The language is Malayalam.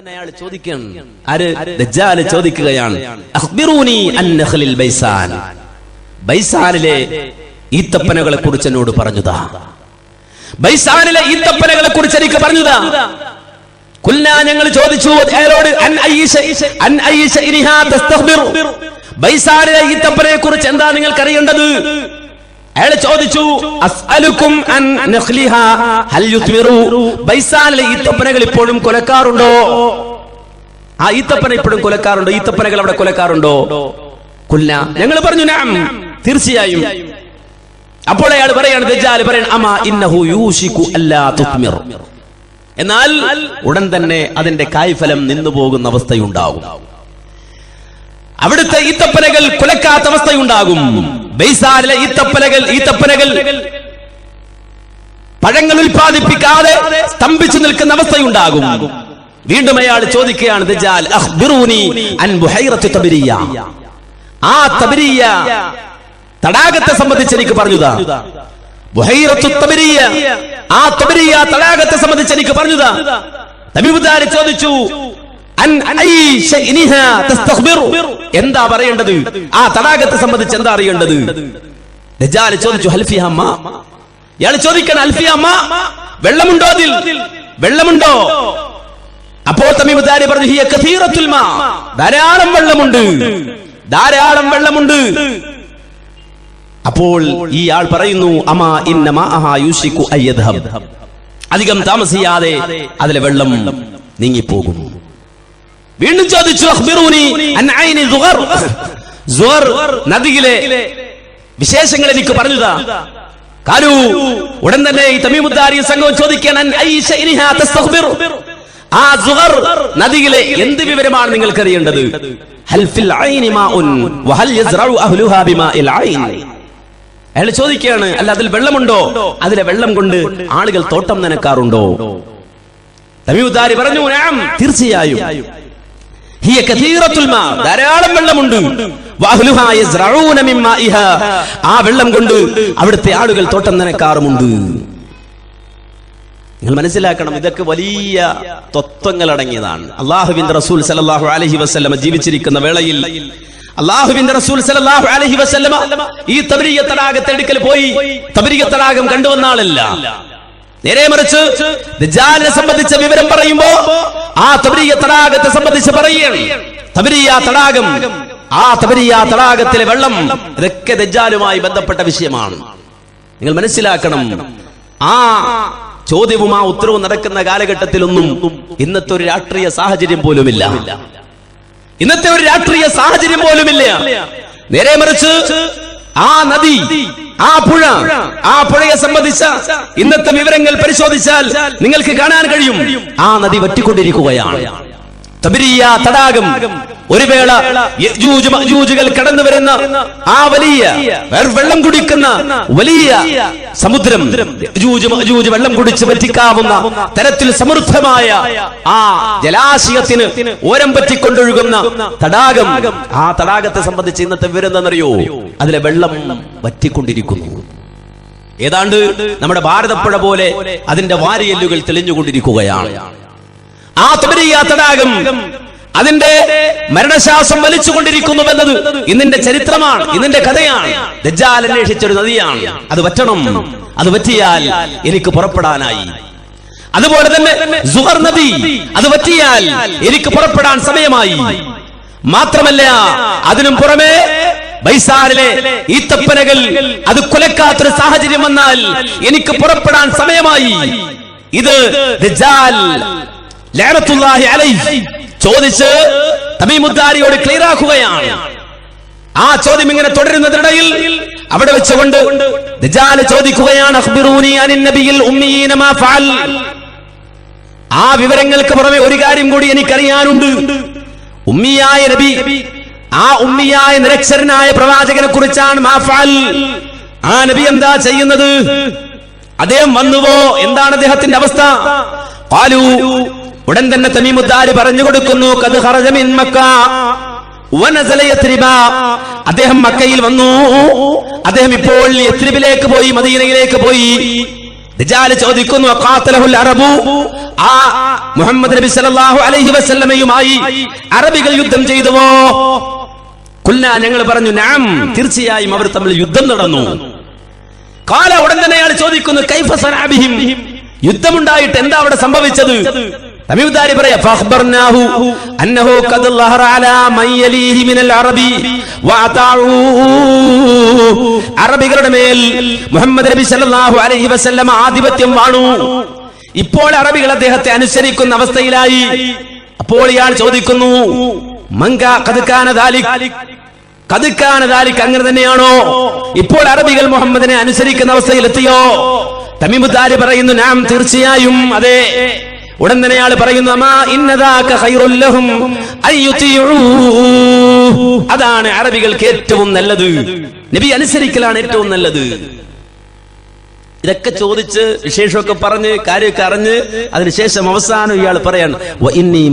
അയാൾ ചോദിക്കുകയാണ് അഖ്ബിറൂനി അൻ നഖ്ലിൽ ബൈസാൻ, ബൈസാനിലെ ഈത്തപ്പനകളെ കുറിച്ച് എന്നോട് പറഞ്ഞുതാ, ബൈസാനിലെ ഈത്തപ്പനകളെ കുറിച്ച് എനിക്ക് പറഞ്ഞുതാ. കുൽനാ, ഞങ്ങൾ ചോദിച്ചു അയാളോട് അൻ അയ്യിശ ഇനിഹാ തസ്തഖ്ബിർ, ബൈസാനിലെ ഈത്തപ്പനയെ കുറിച്ച് എന്താ നിങ്ങൾക്ക് അറിയേണ്ടത്? അയാൾ ചോദിച്ചു അസ്അലുക്കും അൻ നഖ്ലിഹാ ഹൽ യുത്മിറു, ബൈസാനിലെ ഈത്തപ്പനകൾ ഇപ്പോഴും കൊലക്കാറുണ്ടോ? ആ ഈത്തപ്പന ഇപ്പോഴും കൊലക്കാറുണ്ടോ? ഈത്തപ്പനകൾ അവിടെ കൊലക്കാറുണ്ടോ? കുൽന, ഞങ്ങൾ പറഞ്ഞു നഅം, തീർച്ചയായും. അപ്പോൾ അയാൾ പറയാണ്, ദജ്ജാൽ പറയാണ്, അമാ ഇന്നഹു യൂശികു അല്ലാ തുത്മിർ, എന്നാൽ ഉടൻ തന്നെ അതിന്റെ കായ്ഫലം നിന്നു പോകുന്ന അവസ്ഥയുണ്ടാകും, അവിടുത്തെ ഈത്തപ്പനകൾ കൊലക്കാത്ത അവസ്ഥയുണ്ടാകും. ബൈസാനിലെ ഈത്തപ്പനകൾ പഴങ്ങൾ ഉൽപ്പാദിപ്പിക്കാതെ സ്തംഭിച്ചു നിൽക്കുന്ന അവസ്ഥയുണ്ടാകും. വീണ്ടും അയാൾ ചോദിക്കുകയാണ്, ദജ്ജാൽ അഖ്ബിറൂനി അൻ ബുഹൈറത്തി തബരിയ, ആ തബരിയ തടാകത്തെ സംബന്ധിച്ച് എനിക്ക് പറഞ്ഞുതാ. ബുഹൈറത്തു തബരിയ, ആ തബരിയ തടാകത്തെ സംബന്ധിച്ച് എനിക്ക് പറഞ്ഞുതാ. തബീബുദാർ ചോദിച്ചു എന്താ പറയേണ്ടത്? ആ തടാകത്തെ സംബന്ധിച്ച് എന്താ അറിയേണ്ടത്? ദജ്ജാൽ ചോദിച്ചു ഹൽഫിഹ മാ, ഇയാൾ ചോദിക്കണം ഹൽഫിഹ മാ, വെള്ളമുണ്ടോ അതിൽ? വെള്ളമുണ്ടോ? അപ്പോൾ തമീമുദ്ദാരി പറഞ്ഞു ഹിയ കസീറത്തുൽ മാ, ധാരാളം വെള്ളമുണ്ട്, ധാരാളം വെള്ളമുണ്ട്. അപ്പോൾ ഈ ആൾ പറയുന്നു അമാ ഇന്ന മാഅഹാ യൂശികു അയ്യദ്ഹബ്, അധികം താമസിയാതെ അതിലെ വെള്ളം നീങ്ങിപ്പോകും. വീണ്ടും ചോദിച്ചു അഖ്ബിറൂനി അൻ ഐനി സുഗർ, സുഗർ നദിയിലെ വിശേഷങ്ങൾ എനിക്ക് പറഞ്ഞുതാ. കാലു, ഉടൻ തന്നെ ഈ തമീമുദ്ദാരി സംഘം ചോദിക്കാൻ അൻ അയ്യിശ ഇനിഹാ തസ്തഖ്ബിർ, ആ സുഗർ നദിയിലെ എന്ത് വിവരമാണ് നിങ്ങൾക്ക് അറിയേണ്ടത്? ഹൽ ഫിൽ ഐനി മാഉൻ വഹൽ യസ്റഉ അഹ്ലുഹാ ബിമാഇൽ ഐൻ, അയാൾ ചോദിക്കുകയാണ്, അല്ല അതിൽ വെള്ളമുണ്ടോ? അതിലെ വെള്ളം കൊണ്ട് ആളുകൾ തോട്ടം നനക്കാറുണ്ടോ? തമീമുദ്ദാരി പറഞ്ഞു നഅം, തീർച്ചയായും. ഹിയ കസീറത്തുൽ മാ, ധാരാളം വെള്ളമുണ്ട്. വഅഹ്ലുഹാ യസ്റഊന മിൻ മാഇഹാ, ആ വെള്ളം കൊണ്ട് അവിടുത്തെ ആളുകൾ തോട്ടം നനക്കാറുമുണ്ട്. നിങ്ങൾ മനസ്സിലാക്കണം, ഇതൊക്കെ വലിയ തത്വങ്ങൾ അടങ്ങിയതാണ്. അല്ലാഹുവിന്റെ റസൂൽ സല്ലല്ലാഹു അലൈഹി വസല്ലം ജീവിച്ചിരിക്കുന്ന വേളയിൽ അല്ലാഹുവിന്റെ റസൂൽ സല്ലല്ലാഹു അലൈഹി വസല്ലം ഈ തബരിയ തടാകത്തിന്റെ അടുക്കൽ പോയി തബരിയ തടാകം കണ്ടുവന്ന ആളല്ല. നേരെ മറിച്ച് ദജ്ജാലിനെ സംബന്ധിച്ച വിവരം പറയുമ്പോ ആ തബരിയ തടാകത്തെ സംബന്ധിച്ച് പറയുകയാണ്. തബരിയ തടാകം, ആ തബരിയ തടാകത്തിലെ വെള്ളം, ഇതൊക്കെ ദജ്ജാലുമായി ബന്ധപ്പെട്ട വിഷയമാണ്. നിങ്ങൾ മനസ്സിലാക്കണം, ആ ചോദ്യവും ആ ഉത്തരവും നടക്കുന്ന കാലഘട്ടത്തിലൊന്നും ഇന്നത്തെ ഒരു രാഷ്ട്രീയ സാഹചര്യം പോലുമില്ല, ഇന്നത്തെ ഒരു രാഷ്ട്രീയ സാഹചര്യം പോലുമില്ല. നേരെ മറിച്ച് ആ നദി, ആ പുഴ, ആ പുഴയെ സംബന്ധിച്ച ഇന്നത്തെ വിവരങ്ങൾ പരിശോധിച്ചാൽ നിങ്ങൾക്ക് കാണാൻ കഴിയും, ആ നദി വറ്റിക്കൊണ്ടിരിക്കുകയാണ്. തബരിയ തടാകം ഒരു വേള യജൂജ് മഅജൂജുകൾ കടന്നു വരുന്ന ആ വലിയ വെള്ളം കുടിക്കുന്ന വലിയ സമുദ്രം, യജൂജ് മഅജൂജ് വെള്ളം കുടിച്ച് വറ്റിക്കാവുന്ന തരത്തിൽ സമൃദ്ധമായ ആ ജലാശയത്തിന് ഓരം പറ്റിക്കൊണ്ടൊഴുകുന്ന തടാകം, ആ തടാകത്തെ സംബന്ധിച്ച് ഇന്നത്തെ വിവരം എന്താണെന്നറിയോ? അതിലെ വെള്ളം വറ്റിക്കൊണ്ടിരിക്കുന്നു. ഏതാണ്ട് നമ്മുടെ ഭാരതപ്പുഴ പോലെ അതിന്റെ വാരിയെല്ലുകൾ തെളിഞ്ഞുകൊണ്ടിരിക്കുകയാണ്. ആ തബരിയ തടാകം അതിന്റെ മരണശ്വാസം വലിച്ചുകൊണ്ടിരിക്കുന്നുവെന്നത് ഇന്നിന്റെ ചരിത്രമാണ്, ഇന്നിന്റെ കഥയാണ്. ദജ്ജാൽ അന്വേഷിച്ചൊരു നദിയാണ്, അത് വറ്റണം, അത് വറ്റിയാൽ എനിക്ക് പുറപ്പെടാനായി. അതുപോലെ തന്നെ സുഗർ നദി, അത് വറ്റിയാൽ എനിക്ക് പുറപ്പെടാൻ സമയമായി. മാത്രമല്ല അതിനും പുറമെ ബൈസാനിലെ ഈത്തപ്പനകൾ അത് കൊലക്കാത്തൊരു സാഹചര്യം വന്നാൽ എനിക്ക് പുറപ്പെടാൻ സമയമായി. ഇത് ദജ്ജാൽ ലഅനത്തുല്ലാഹി അലൈഹി ചോദിച്ച് തമീമുദ്ദാരിയോട് ക്ലിയർ ആക്കുകയാണ്. ആ ചോദ്യം ഇങ്ങനെ തുടരുന്നതിനിടയിൽ അവിടെ വെച്ചുകൊണ്ട് ദജ്ജാൽ ചോദിക്കുകയാണ്, അഖ്ബിറൂനി അനിൻ നബിയിൽ ഉമ്മീന മാ ഫഅൽ, ആ വിവരങ്ങൾക്ക് പുറമെ ഒരു കാര്യം കൂടി എനിക്കറിയാനുണ്ട്. ഉമ്മിയായ നബി, ആ ഉമ്മിയായ നിരക്ഷരനായ പ്രവാചകനെ കുറിച്ചാണ്. മാ ഫഅൽ, ആ നബി എന്താ ചെയ്യുന്നത്? അദ്ദേഹം വന്നുവോ? എന്താണ് അദ്ദേഹത്തിന്റെ അവസ്ഥ? ഖാലു, ഉടൻ തന്നെ തമീമുദ്ദാരി പറഞ്ഞു കൊടുക്കുന്നു, ഖദ് ഖറജ മിൻ മക്ക വനസല യത്രിബ, അദ്ദേഹം മക്കയിൽ വന്നു, അദ്ദേഹം ഇപ്പോൾ യത്രിബിലേക്ക് പോയി, മദീനയിലേക്ക് പോയി. ദജ്ജാൽ ചോദിക്കുന്നു ഖാതലഹുൽ അറബു, ആ മുഹമ്മദ് നബി സല്ലല്ലാഹു അലൈഹി വസല്ലമയുമായി അറബികൾ യുദ്ധം ചെയ്തുവോ? ഖുൽനാ, ഞങ്ങൾ പറഞ്ഞു നഅം, തീർച്ചയായും അവർ തമ്മിൽ യുദ്ധം നടന്നു. ഖാല, ഉടൻ തന്നെ അയാൾ ചോദിക്കുന്നു കൈഫ സനഅ ബിഹിം, യുദ്ധമുണ്ടായിട്ട് എന്താ അവിടെ സംഭവിച്ചത്? തമീമുദ്ദാരി പറയാ ഫഖ്ബർനാഹു അന്നഹു ഖദ് ലഹറ അലാ മൻ യലീഹി മിനൽ അറബി വഅതാഉ, അറബികളുടെ മേൽ മുഹമ്മദ് നബി സല്ലല്ലാഹു അലൈഹി വസല്ലം ആധിപത്യം വാണു. ഇപ്പോൾ അറബികൾ അദ്ദേഹത്തെ അനുസരിക്കുന്ന അവസ്ഥയിലായി. അപ്പോൾ ഇയാൾ ചോദിക്കുന്നു മങ്കാ ഖദ് കാന ദാലിക്, ഖദ് കാന ദാലിക്, അങ്ങനെ തന്നെയാണോ? ഇപ്പോൾ അറബികൾ മുഹമ്മദിനെ അനുസരിക്കുന്ന അവസ്ഥയിലെത്തിയോ? തമീമുദ്ദാരി പറയുന്നു നാം, തീർച്ചയായും അതെ. ഉടൻ തന്നെ അയാൾ പറയുന്നു അമാ ഇന്നദാക ഖൈറുൽ ലഹും അയ്യുതിഉ, അതാണ് അറബികൾക്ക് ഏറ്റവും നല്ലത്, നബി അനുസരിക്കലാണ് ഏറ്റവും നല്ലത്. ഇതൊക്കെ ചോദിച്ച് വിശേഷമൊക്കെ പറഞ്ഞ് കാര്യമൊക്കെ അറിഞ്ഞ് അതിനുശേഷം അവസാനം ഇയാൾ പറയാണ് വ ഇന്നി